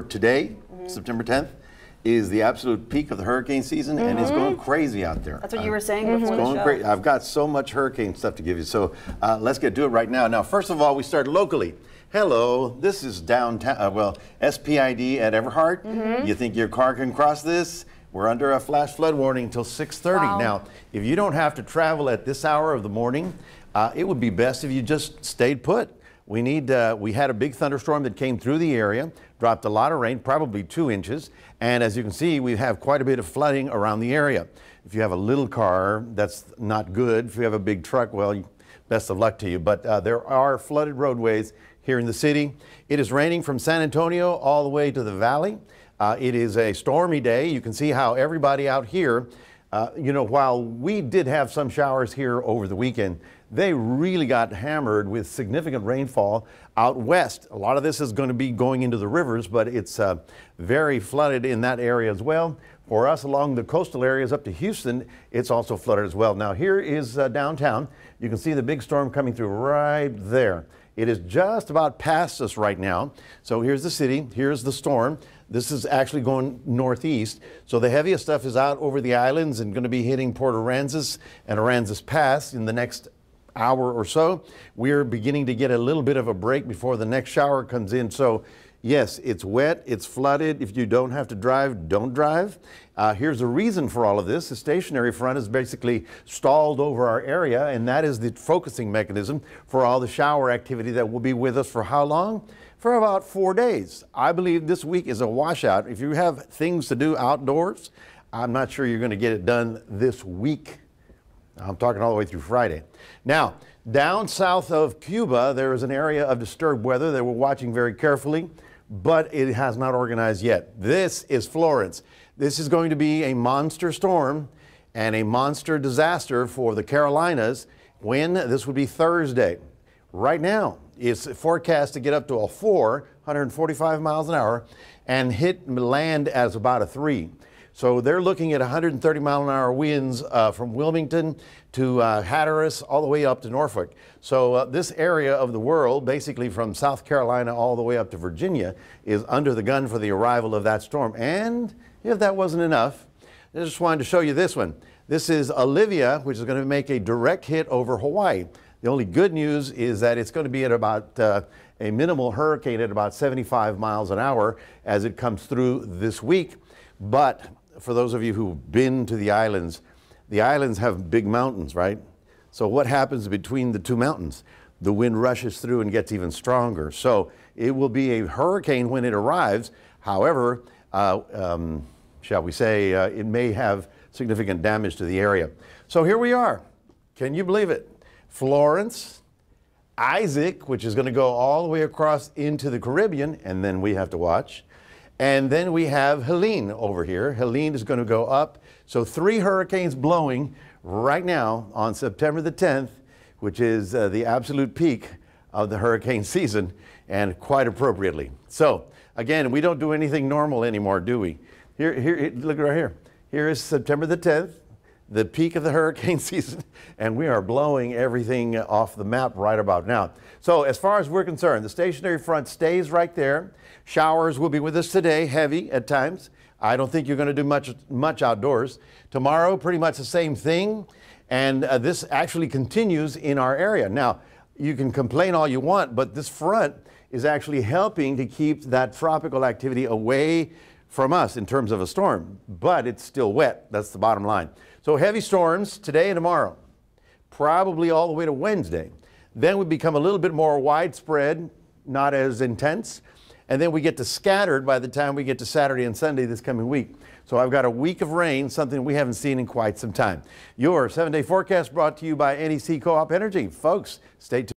Today, September 10th, is the absolute peak of the hurricane season, and it's going crazy out there. That's what you were saying before the show. Great. I've got so much hurricane stuff to give you, so let's get to it right now. Now, first of all, we start locally. Hello, this is downtown, SPID at Everhart. You think your car can cross this? We're under a flash flood warning until 6:30. Wow. Now, if you don't have to travel at this hour of the morning, it would be best if you just stayed put. We had a big thunderstorm that came through the area, dropped a lot of rain, probably 2 inches, and as you can see, we have quite a bit of flooding around the area. If you have a little car, that's not good. If you have a big truck, well, best of luck to you. But there are flooded roadways here in the city. It is raining from San Antonio all the way to the valley. It is a stormy day. You can see how everybody out here, while we did have some showers here over the weekend, they really got hammered with significant rainfall out west. A lot of this is going to be going into the rivers, but it's very flooded in that area as well. For us along the coastal areas up to Houston, it's also flooded as well. Now here is downtown. You can see the big storm coming through right there. It is just about past us right now. So here's the city, here's the storm. This is actually going northeast. So the heaviest stuff is out over the islands and going to be hitting Port Aransas and Aransas Pass in the next hour or so. We're beginning to get a little bit of a break before the next shower comes in. So yes, it's wet, it's flooded. If you don't have to drive, don't drive. Here's the reason for all of this. The stationary front is basically stalled over our area, and that is the focusing mechanism for all the shower activity that will be with us for how long? For about 4 days. I believe this week is a washout. If you have things to do outdoors, I'm not sure you're going to get it done this week. I'm talking all the way through Friday. Now, down south of Cuba, there is an area of disturbed weather that we're watching very carefully, but it has not organized yet. This is Florence. This is going to be a monster storm and a monster disaster for the Carolinas when this would be Thursday. Right now, it's forecast to get up to a 145 miles an hour, and hit land as about a 3. So they're looking at 130 mile an hour winds from Wilmington to Hatteras all the way up to Norfolk. So this area of the world, basically from South Carolina all the way up to Virginia, is under the gun for the arrival of that storm. And if that wasn't enough, I just wanted to show you this one. This is Olivia, which is going to make a direct hit over Hawaii. The only good news is that it's going to be at about a minimal hurricane at about 75 miles an hour as it comes through this week. But for those of you who've been to the islands have big mountains, right? So what happens between the two mountains? The wind rushes through and gets even stronger. So it will be a hurricane when it arrives. However, shall we say, it may have significant damage to the area. So here we are. Can you believe it? Florence, Isaac, which is going to go all the way across into the Caribbean, and then we have to watch. And then we have Helene over here. Helene is going to go up. So 3 hurricanes blowing right now on September the 10th, which is the absolute peak of the hurricane season, and quite appropriately. So again, we don't do anything normal anymore, do we? Here, look right here. Here is September the 10th, the peak of the hurricane season, and we are blowing everything off the map right about now. So as far as we're concerned, the stationary front stays right there. Showers will be with us today, heavy at times. I don't think you're going to do much outdoors. Tomorrow, pretty much the same thing, and this actually continues in our area. Now, you can complain all you want, but this front is actually helping to keep that tropical activity away from us in terms of a storm, but it's still wet. That's the bottom line. So heavy storms today and tomorrow, probably all the way to Wednesday. Then we become a little bit more widespread, not as intense, and then we get to scattered by the time we get to Saturday and Sunday this coming week. So I've got a week of rain, something we haven't seen in quite some time. Your 7-day forecast brought to you by NEC Co-op Energy. Folks, stay tuned.